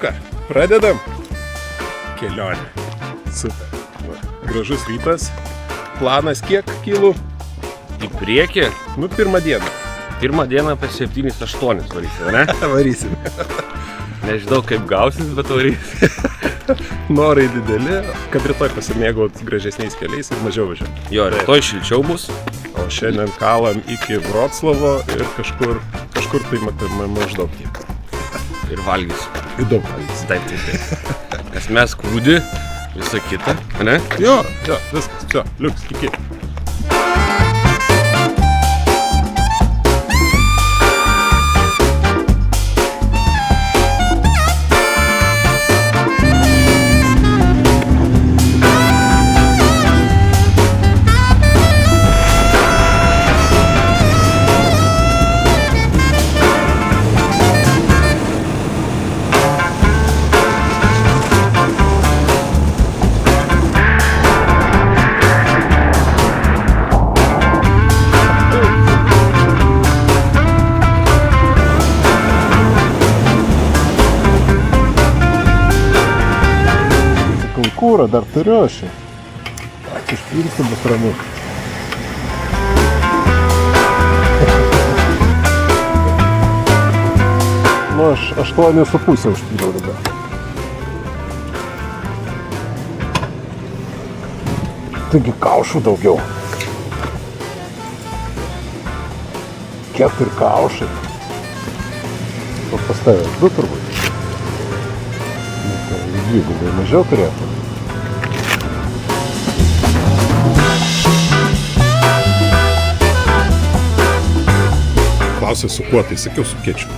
ką, pradedam kelionę. Super. Gražus rytas. Planas kiek kilų? Į priekį? Pirmą dieną. Pirmą dieną apie 7-8 varysim, ne? Varysim. Nežinau kaip gausis, bet varysim. Norai dideli, kad rytoj pasimėgaut gražesniais keliais ir mažiau važiuoti. Jo, rytoj šilčiau bus. O šiandien kalam iki Vroclavo ir kažkur tai maždaug tiek. Ir valgysim. Ir daug valgysim. Taip. Nes mes krūdi, visa kita, ne? Jo, viskas, все, liuks, iki. Kūrą dar turiu aš. Išpilsiu bus ramu. Aš 8,5 užpyliau dabar. Taigi kaušų daugiau. 4 kaušai. O pas tavęs 2 turbūt. Dvigubai mažiau turėtų. Klausė su kuo, tai sakiau su kečupu.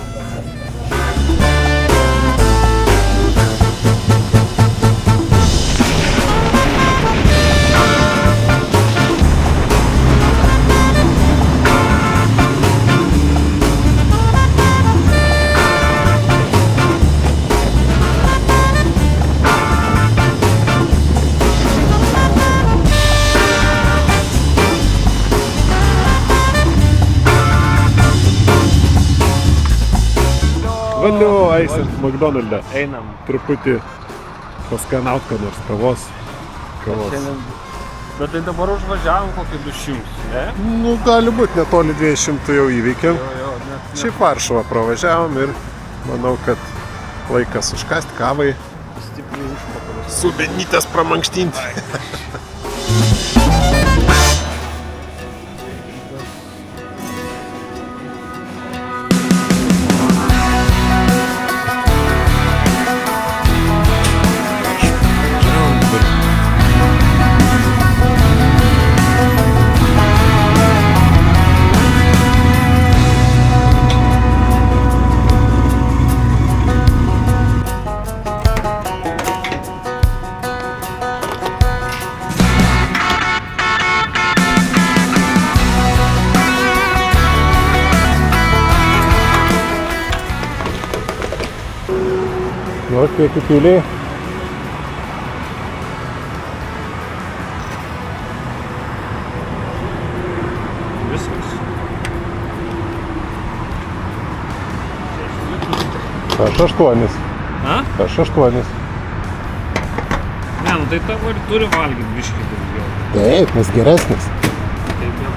Valio, eisim McDonald'e. Einam. Truputį paskanaut, ką nors kavos. Bet tai dabar užvažiavom kokį 200, ne? Gali būt, netoli 200 jau įveikėm. Net. Šiaip Varšuvą pravažiavom ir manau, kad laikas užkast kavai. Stipriai užpakalis. Subenytės pramankštinti. Nu, kiek įpiliai. Viskas. Aš 8. A? Aš 8. Ne, nu tai tavo ir turi valgyti biškį daugiau. Taip, nes geresnis. Taip, jau.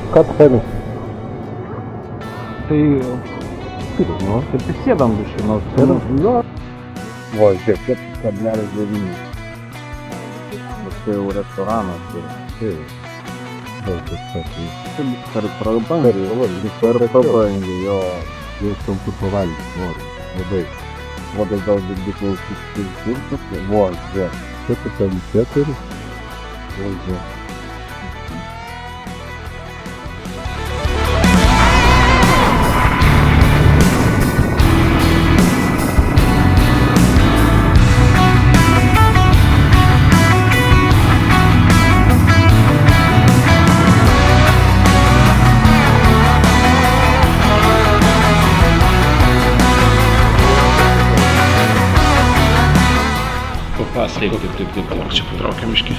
Ką tu paėmė? Tai... Nu, tai prisėdam biškį, nors... Jo. O, žiūrėk, 4,9. Bet tai jau restoranas ir... Daug kažką. Per prabangį, jo. Jau sunku pavalgyti nori. Labai. O tai gal dirbi klausytis kursus? O, žiūrėk. 4,4. O, žiūrėk. papasakot. Taip. Čia patraukiam iški.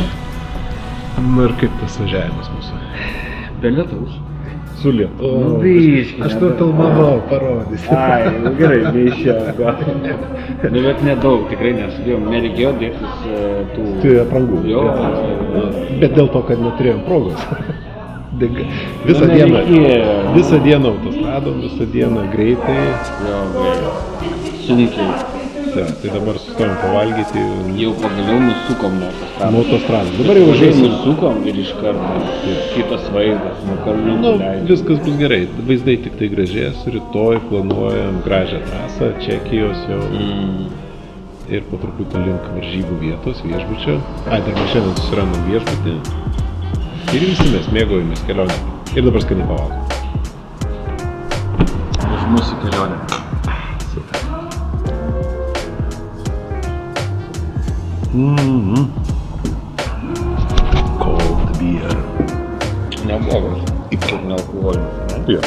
Nu ir kaip tas važiavimas mūsų? Be lietaus. Su lietu. Nu, biški. Aš to filmavau, parodysiu. Ai, nu gerai, neišėjo gal. Nu, bet nedaug, tikrai nesudėjom. Nereikėjo dėktis tų... Tai aprangų. Jo. Bet dėl to, kad neturėjom progos. Visą Nu, dieną. nereikėjo. Visą dieną autostradom, visą dieną greitai. Jo, gerai. Sunkiai. Ja, tai dabar sustojom pavalgyti. Jau pagaliau nusukom nuo autostrados. Nuo autostrados. Dabar jau važiuosim. Nusukom ir iš karto kitas vaizdas, nuo kalnų Nu, leidžiam. viskas bus gerai. Vaizdai tik tai gražės. Rytoj planuojam gražią trasą Čekijos jau. Ir po truputį link varžybų vietos, viešbučio. Ai, dar mes šiandien susirandam viešbutį. Ir ilsimės, mėgaujamės kelionę. Ir dabar skaniai pavalgom. Už mūsų kelionę. Cold beer. Neblogas. Ir nealkoholinis, ne? Jo,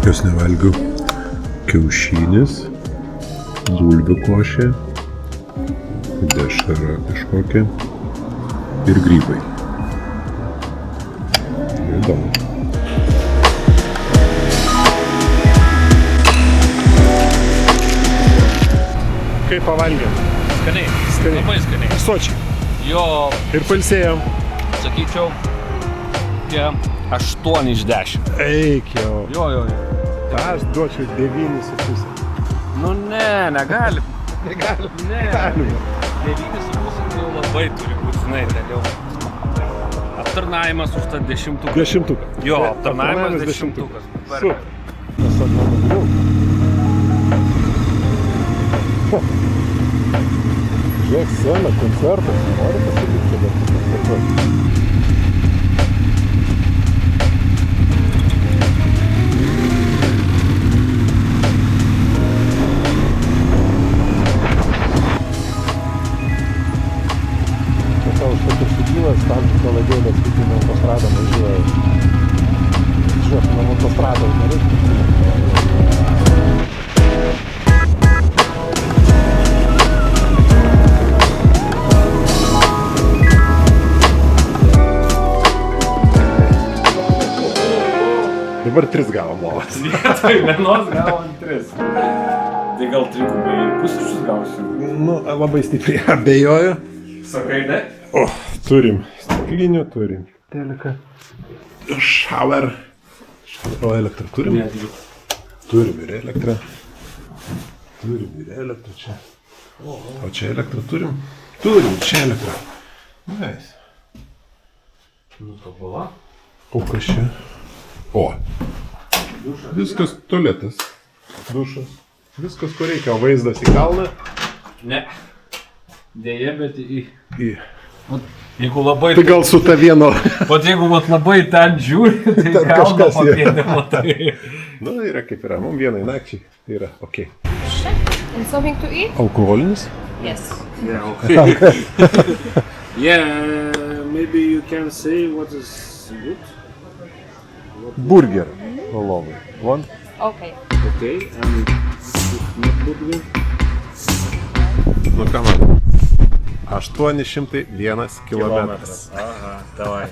Kas nevalgiau? Kiaušinis, bulvių košė, dešra kažkokia ir grybai. Įdomu. Kaip pavalgėm? Skaniai. Labai skaniai. Sočiai. Jo, Ir pailsėjom. sakyčiau, tie 8 iš 10. Eik jau. Jo. Aš duočiau 9,5. Nu ne, negalim. Negalim. Ne. Galim. 9,5 jau labai turi būtinai, dėliau. Aptarnavimas už tą 10. 10. Jo, aptarnavimas 10. Super. Tas normalu. Žiūrėk, scena, koncertas. Nori pasilikti čia dar koncertuoti. Čia tau už tokius sukylas, stabdžių kaladėlės, kaip į autostradą važiuoja. Žiūrėk, nuo autostrados nereikia. Dabar 3 gavom lovas. Vietoj vienos gavom 3. Tai gal 3 pusryčius gausim. Nu, labai stipriai abejoju. Sakai, ne? O, turim stiklinių, turim teleką. Shower. O elektrą turim? Turim ir elektrą. Turim ir elektrą čia. O čia elektrą turim? Turim čia elektrą. Nice. Nu, tobula. O kas čia? O. Viskas tualetas. Dušas. Viskas, ko reikia. O vaizdas į kalną? Ne. Deja, bet į... Jeigu labai... Tai gal su ta vieno... Vat jeigu vat labai ten žiūri, tai Ten kalno kažkas papėdė matai. Nu, yra kaip yra. Mums vienai nakčiai. Tai yra okei. And something to eat? Alkoholinis? Yes. Yeah, okay. Yeah, maybe you can say what is good. Burger. Lovai. One. Okay. Okay, and if not burger. Nu ką man? 801 kilometras. Aha, davai.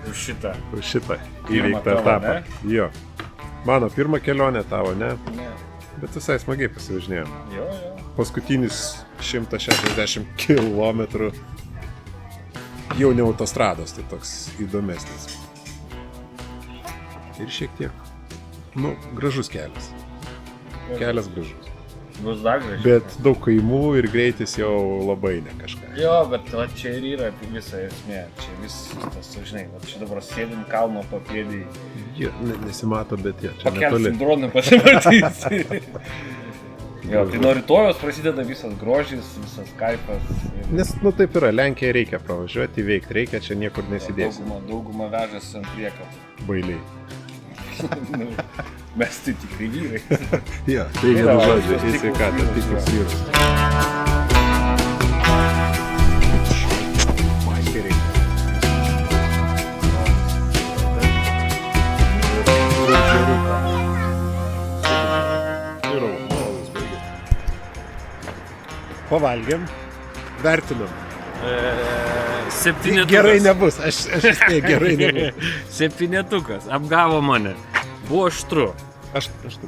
Už šitą. Už šitą Pirmą įveiktą tavo, etapą. ne? Jo. Mano pirma kelionė, tavo ne. Ne. Bet visai smagiai pasivažinėjom. Jo. Paskutinis 160 kilometrų jau ne autostrados, tai toks įdomesnis. Ir šiek tiek, nu, gražus kelias. Kelias gražus. Bus dar gražiau. Bet daug kaimų ir greitis jau labai ne kažką. Jo, bet va, čia ir yra visa esmė. Čia visas tas, žinai, va, čia dabar sėdim kalno papėdį. Jie nesimato, bet jie čia netoli. Pakelsim droną pasimatysi. Jo, tai nuo rytojos prasideda visas grožis, visas kaifas. Nes, nu taip yra, Lenkiją reikia pravažiuoti, veikti reikia, čia niekur nesidėsi. Dauguma vežasi ant priekabų. Bailiai. Mes tai tikrai vyrai. Jo, tai Yra, vienu žodžiu, tikrus į sveikatą, vyrus, tikrus jo. vyrus. Baikeriai. Ir automobilis baigėsi. pavalgėm, vertinam. 7. Gerai nebus, aš spėjau, gerai nebus. 7. Apgavo mane. Buvo aštru. Aš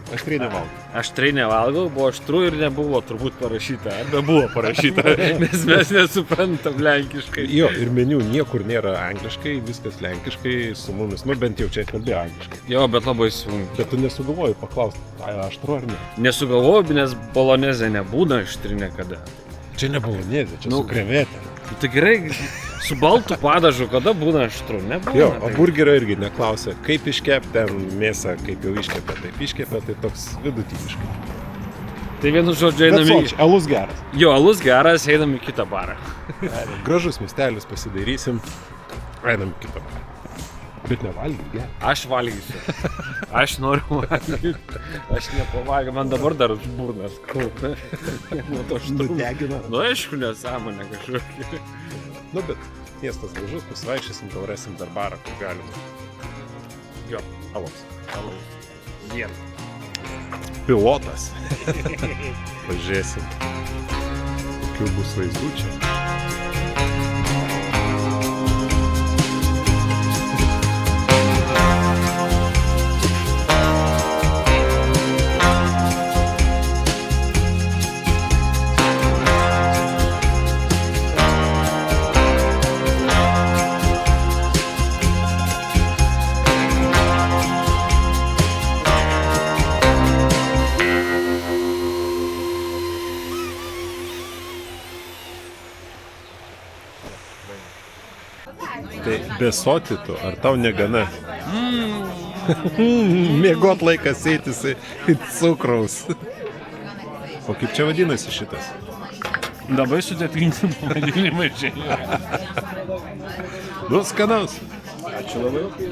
tikrai nevalgau. Aštrai nevalgau, buvo aštru ir nebuvo turbūt parašyta. Arba buvo parašyta, nes mes nesuprantam lenkiškai. Jo, ir meniu niekur nėra angliškai, viskas lenkiškai su mumis, nu bent jau čia kalbėjo angliškai. Jo, bet labai sunku. Bet tu nesugalvoji paklausti, aštru ar ne? Nesugalvoju, nes bolonezė nebūna aštri niekada. Čia ne bolonezė, čia su krevetė. Tai gerai, su baltu padažu, kada būna aštru? Nebūna. Jo, o burgerio irgi neklausia, kaip iškep ten mėsą, kaip jau iškepė, taip iškepė, tai toks vidutiniškai. Tai vienu žodžiu Bet einam į... sočiai, alus geras. Jo, alus geras, einam į kitą barą. Gražus miestelis, pasidairysim, einam į kitą barą. Bet nevalgyk, ge. Aš valgysiu. Aš noriu valgyti. Aš nepavalgiu, man dabar dar burnas skauda. Nuo to aštrumo. Nudegina. Nu, aišku, nesąmonė kažkokia. Nu, bet miestas gražus, pasivaikščiosim, gal rasim dar barą, kur galima. Jo, alaus. Jiem. Pilotas. Pažiūrėsim, kokių bus vaizdų čia. Tai besoti tu, ar tau negana? Miegot laikas eitis į cukraus. O kaip čia vadinasi šitas? Labai sudėtingi pavadinimai čia. Nu, skanaus. Ačiū labai.